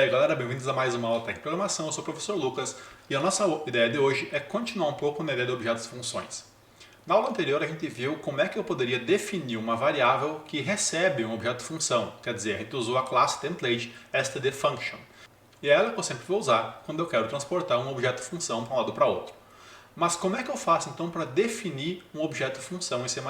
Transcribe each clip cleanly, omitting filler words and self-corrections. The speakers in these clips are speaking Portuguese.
aí galera, bem-vindos a mais uma aula de programação. Eu sou o professor Lucas e a nossa ideia de hoje é continuar um pouco na ideia de objetos e funções. Na aula anterior a gente viu como é que eu poderia definir uma variável que recebe um objeto função, quer dizer, a gente usou a classe template stdfunction. E é ela que eu sempre vou usar quando eu quero transportar um objeto função para um lado para outro. Mas como é que eu faço então para definir um objeto função em C++?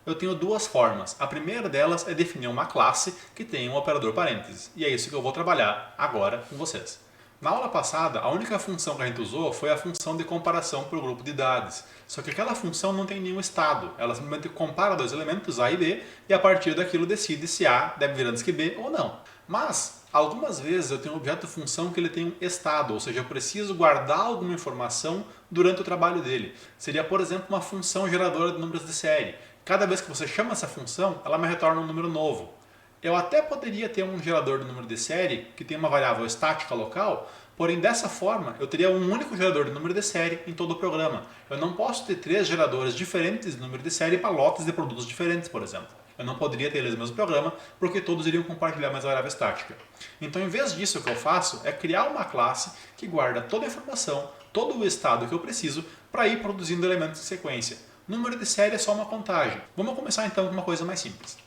Eu tenho duas formas. A primeira delas é definir uma classe que tem um operador parênteses. E é isso que eu vou trabalhar agora com vocês. Na aula passada, a única função que a gente usou foi a função de comparação por grupo de dados. Só que aquela função não tem nenhum estado. Ela simplesmente compara dois elementos A e B e a partir daquilo decide se A deve vir antes que B ou não. Mas, algumas vezes eu tenho um objeto função que ele tem um estado, ou seja, eu preciso guardar alguma informação durante o trabalho dele. Seria, por exemplo, uma função geradora de números de série. Cada vez que você chama essa função, ela me retorna um número novo. Eu até poderia ter um gerador de número de série que tem uma variável estática local, porém dessa forma eu teria um único gerador de número de série em todo o programa. Eu não posso ter três geradores diferentes de número de série para lotes de produtos diferentes, por exemplo. Eu não poderia ter eles no mesmo programa, porque todos iriam compartilhar a mesma variável estática. Então, em vez disso, o que eu faço é criar uma classe que guarda toda a informação, todo o estado que eu preciso para ir produzindo elementos em sequência. Número de série é só uma contagem. Vamos começar então com uma coisa mais simples.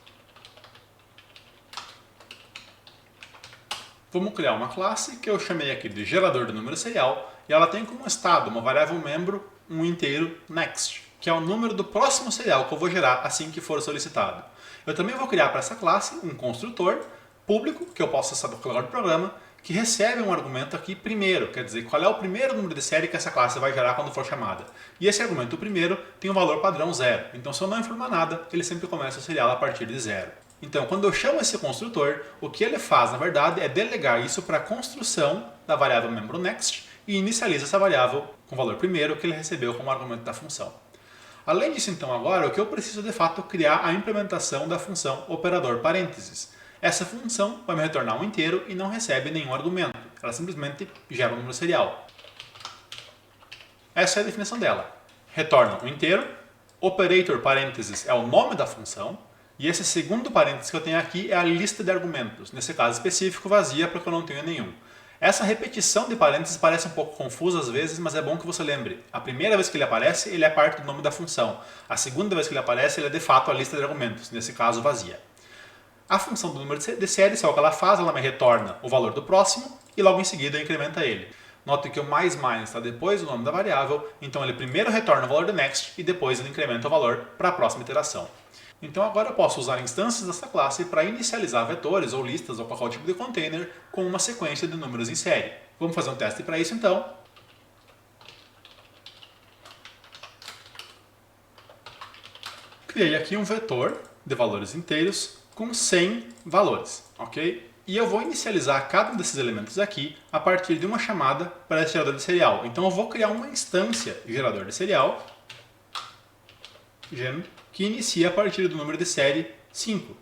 Vamos criar uma classe que eu chamei aqui de gerador de número serial e ela tem como estado uma variável membro, um inteiro next, que é o número do próximo serial que eu vou gerar assim que for solicitado. Eu também vou criar para essa classe um construtor público, que eu posso acessar do código do programa, que recebe um argumento aqui primeiro, quer dizer, qual é o primeiro número de série que essa classe vai gerar quando for chamada. E esse argumento primeiro tem um valor padrão 0, então se eu não informar nada, ele sempre começa o serial a partir de 0. Então, quando eu chamo esse construtor, o que ele faz, na verdade, é delegar isso para a construção da variável membro next e inicializa essa variável com o valor primeiro que ele recebeu como argumento da função. Além disso, então, agora, o que eu preciso de fato é criar a implementação da função operador parênteses. Essa função vai me retornar um inteiro e não recebe nenhum argumento. Ela simplesmente gera um número serial. Essa é a definição dela. Retorna um inteiro, operator parênteses é o nome da função, e esse segundo parênteses que eu tenho aqui é a lista de argumentos, nesse caso específico vazia porque eu não tenho nenhum. Essa repetição de parênteses parece um pouco confusa às vezes, mas é bom que você lembre. A primeira vez que ele aparece, ele é parte do nome da função. A segunda vez que ele aparece, ele é de fato a lista de argumentos, nesse caso vazia. A função do número de série, se é o que ela faz, ela me retorna o valor do próximo e logo em seguida incrementa ele. Note que o mais está depois do nome da variável, então ele primeiro retorna o valor do next e depois ele incrementa o valor para a próxima iteração. Então agora eu posso usar instâncias dessa classe para inicializar vetores ou listas ou qualquer tipo de container com uma sequência de números em série. Vamos fazer um teste para isso então. Criei aqui um vetor de valores inteiros com 100 valores, ok? E eu vou inicializar cada um desses elementos aqui a partir de uma chamada para esse gerador de serial. Então eu vou criar uma instância de gerador de serial, gem, que inicia a partir do número de série 5.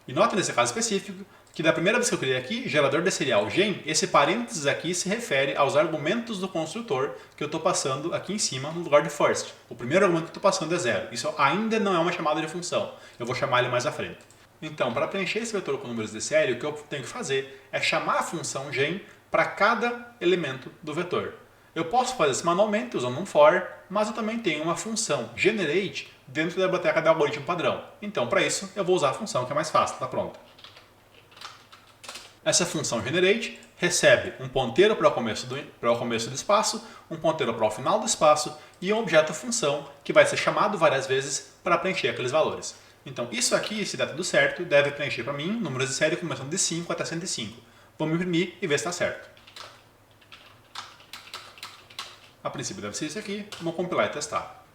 E nota nesse caso específico que da primeira vez que eu criei aqui, gerador de serial gen, esse parênteses aqui se refere aos argumentos do construtor que eu estou passando aqui em cima no lugar de first. O primeiro argumento que eu estou passando é 0. Isso ainda não é uma chamada de função. Eu vou chamar ele mais à frente. Então, para preencher esse vetor com números de série, o que eu tenho que fazer é chamar a função gen para cada elemento do vetor. Eu posso fazer isso manualmente usando um for, mas eu também tenho uma função generate dentro da biblioteca de algoritmo padrão. Então, para isso, eu vou usar a função que é mais fácil, está pronta. Essa função generate recebe um ponteiro para o começo do espaço, um ponteiro para o final do espaço e um objeto função que vai ser chamado várias vezes para preencher aqueles valores. Então, isso aqui, se der tudo certo, deve preencher para mim números de série começando de 5 até 105. Vamos imprimir e ver se está certo. A princípio deve ser isso aqui, vamos compilar e testar.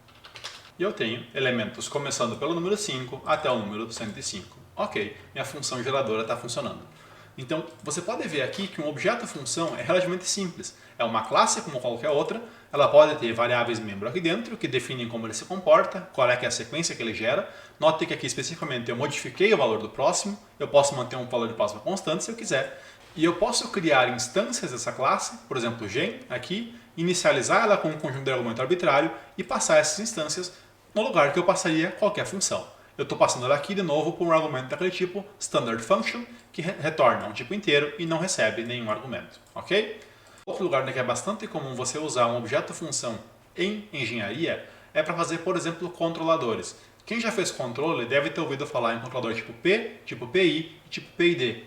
E eu tenho elementos começando pelo número 5 até o número 105. Ok, minha função geradora está funcionando. Então, você pode ver aqui que um objeto função é relativamente simples. É uma classe como qualquer outra, ela pode ter variáveis membro aqui dentro, que definem como ele se comporta, qual é que é a sequência que ele gera. Note que aqui especificamente eu modifiquei o valor do próximo, eu posso manter um valor de próximo constante se eu quiser. E eu posso criar instâncias dessa classe, por exemplo, gen, aqui, inicializar ela com um conjunto de argumento arbitrário e passar essas instâncias no lugar que eu passaria qualquer função. eu estou passando ela aqui de novo por um argumento daquele tipo standard function, que retorna um tipo inteiro e não recebe nenhum argumento, ok? Outro lugar que é bastante comum você usar um objeto-função em engenharia é para fazer, por exemplo, controladores. Quem já fez controle deve ter ouvido falar em controlador tipo P, tipo PI e tipo PID.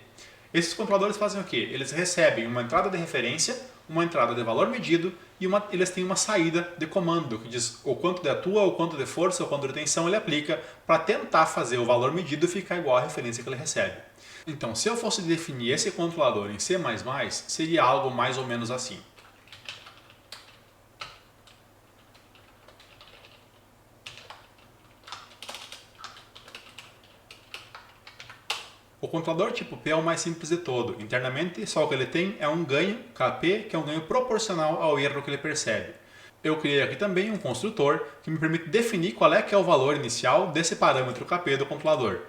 Esses controladores fazem o quê? Eles recebem uma entrada de referência, uma entrada de valor medido e eles têm uma saída de comando que diz o quanto de atua, o quanto de força, o quanto de tensão ele aplica para tentar fazer o valor medido ficar igual à referência que ele recebe. Então, se eu fosse definir esse controlador em C++, seria algo mais ou menos assim. O controlador tipo P é o mais simples de todo. Internamente, só o que ele tem é um ganho, Kp, que é um ganho proporcional ao erro que ele percebe. Eu criei aqui também um construtor que me permite definir qual é que é o valor inicial desse parâmetro Kp do controlador.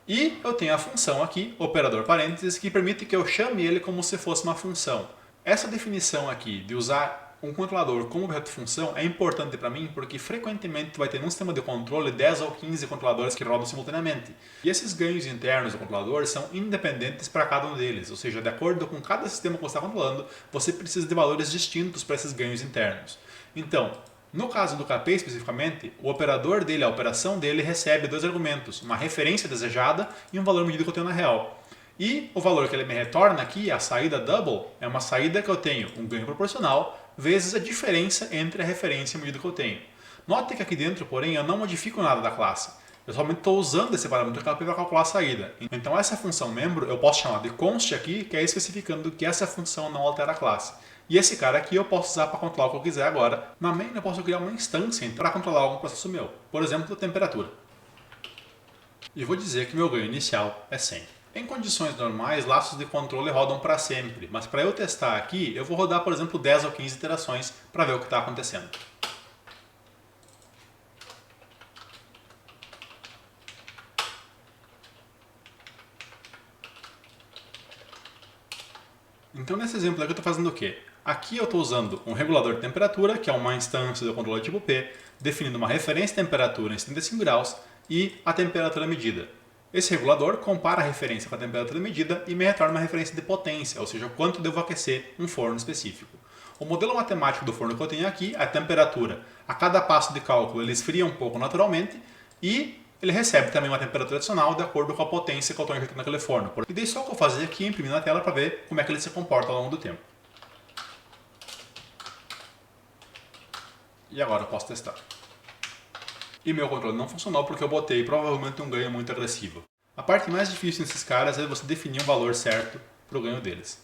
E eu tenho a função aqui, operador parênteses, que permite que eu chame ele como se fosse uma função. Essa definição aqui de usar um controlador como objeto-função é importante para mim porque frequentemente tu vai ter num sistema de controle 10 ou 15 controladores que rodam simultaneamente. E esses ganhos internos do controlador são independentes para cada um deles, ou seja, de acordo com cada sistema que você está controlando, você precisa de valores distintos para esses ganhos internos. Então, no caso do Kp especificamente, o operador dele, a operação dele, recebe dois argumentos, uma referência desejada e um valor medido que eu tenho na real. E o valor que ele me retorna aqui, a saída double, é uma saída que eu tenho um ganho proporcional vezes a diferença entre a referência e o medido que eu tenho. Note que aqui dentro, porém, eu não modifico nada da classe. Eu somente estou usando esse parâmetro Kp para calcular a saída. Então essa função membro eu posso chamar de const aqui, que é especificando que essa função não altera a classe. E esse cara aqui eu posso usar para controlar o que eu quiser agora. Na main eu posso criar uma instância para controlar algum processo meu. Por exemplo, a temperatura. E vou dizer que meu ganho inicial é 100. Em condições normais, laços de controle rodam para sempre. Mas para eu testar aqui, eu vou rodar, por exemplo, 10 ou 15 iterações para ver o que está acontecendo. Então nesse exemplo aqui eu estou fazendo o quê? Aqui eu estou usando um regulador de temperatura, que é uma instância do controlador tipo P, definindo uma referência de temperatura em 75 graus e a temperatura medida. Esse regulador compara a referência com a temperatura medida e me retorna uma referência de potência, ou seja, quanto devo aquecer um forno específico. O modelo matemático do forno que eu tenho aqui, a temperatura, a cada passo de cálculo ele esfria um pouco naturalmente e ele recebe também uma temperatura adicional de acordo com a potência que eu estou injetando naquele forno. E daí só o que eu vou fazer aqui é imprimir na tela para ver como é que ele se comporta ao longo do tempo. E agora eu posso testar. E meu controle não funcionou porque eu botei provavelmente um ganho muito agressivo. A parte mais difícil nesses caras é você definir um valor certo para o ganho deles.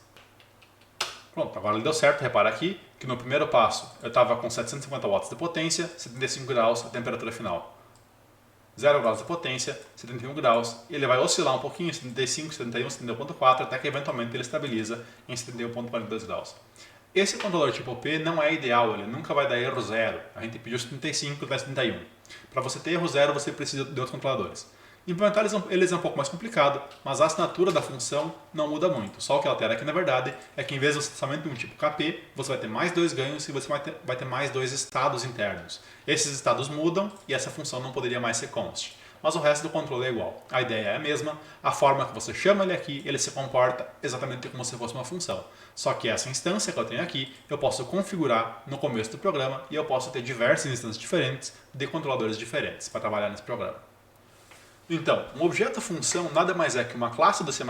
Pronto, agora ele deu certo. Repara aqui que no primeiro passo eu estava com 750 watts de potência, 75 graus a temperatura final. 0 graus de potência, 71 graus, e ele vai oscilar um pouquinho, 75, 71, 71.4, até que eventualmente ele estabiliza em 71.42 graus. Esse controlador tipo P não é ideal, ele nunca vai dar erro zero. A gente pediu 75 e dá 71. Para você ter erro zero, você precisa de outros controladores. Implementar eles é um pouco mais complicado, mas a assinatura da função não muda muito. Só o que altera aqui, na verdade, é que em vez de você somente um tipo Kp, você vai ter mais dois ganhos e você vai ter mais dois estados internos. Esses estados mudam e essa função não poderia mais ser const. Mas o resto do controle é igual. A ideia é a mesma, a forma que você chama ele aqui, ele se comporta exatamente como se fosse uma função. Só que essa instância que eu tenho aqui, eu posso configurar no começo do programa e eu posso ter diversas instâncias diferentes de controladores diferentes para trabalhar nesse programa. Então, um objeto-função nada mais é que uma classe do C++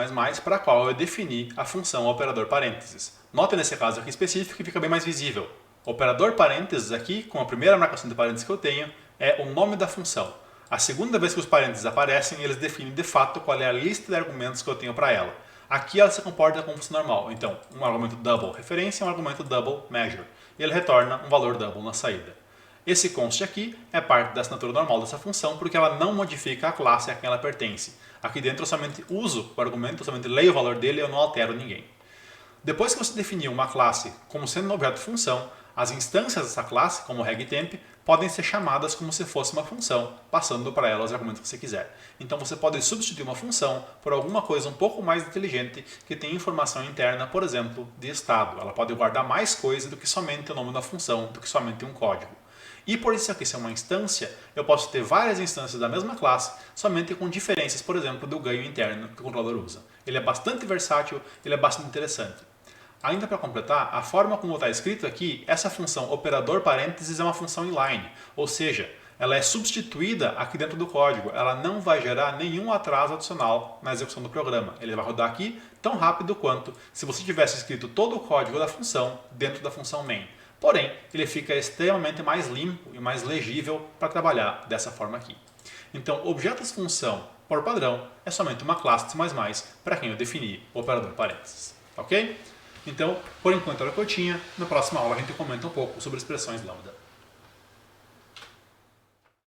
para a qual eu defini a função operador parênteses. Nota nesse caso aqui específico que fica bem mais visível. Operador parênteses aqui, com a primeira marcação de parênteses que eu tenho, é o nome da função. A segunda vez que os parênteses aparecem, eles definem de fato qual é a lista de argumentos que eu tenho para ela. Aqui ela se comporta como função normal. Então, um argumento double referência e um argumento double measure. E ele retorna um valor double na saída. Esse const aqui é parte da assinatura normal dessa função porque ela não modifica a classe a quem ela pertence. Aqui dentro eu somente uso o argumento, eu somente leio o valor dele e eu não altero ninguém. Depois que você definiu uma classe como sendo um objeto função, as instâncias dessa classe, como regtemp, podem ser chamadas como se fosse uma função, passando para ela os argumentos que você quiser. Então você pode substituir uma função por alguma coisa um pouco mais inteligente que tem informação interna, por exemplo, de estado. Ela pode guardar mais coisa do que somente o nome da função, do que somente um código. E por isso aqui ser uma instância, eu posso ter várias instâncias da mesma classe, somente com diferenças, por exemplo, do ganho interno que o controlador usa. Ele é bastante versátil, ele é bastante interessante. Ainda para completar, a forma como está escrito aqui, essa função operador parênteses é uma função inline, ou seja, ela é substituída aqui dentro do código, ela não vai gerar nenhum atraso adicional na execução do programa. Ele vai rodar aqui tão rápido quanto se você tivesse escrito todo o código da função dentro da função main. Porém, ele fica extremamente mais limpo e mais legível para trabalhar dessa forma aqui. Então, objetos função, por padrão, é somente uma classe de C++ para quem eu definir o operador parênteses. Ok? Então, por enquanto era o que eu tinha. Na próxima aula a gente comenta um pouco sobre expressões lambda.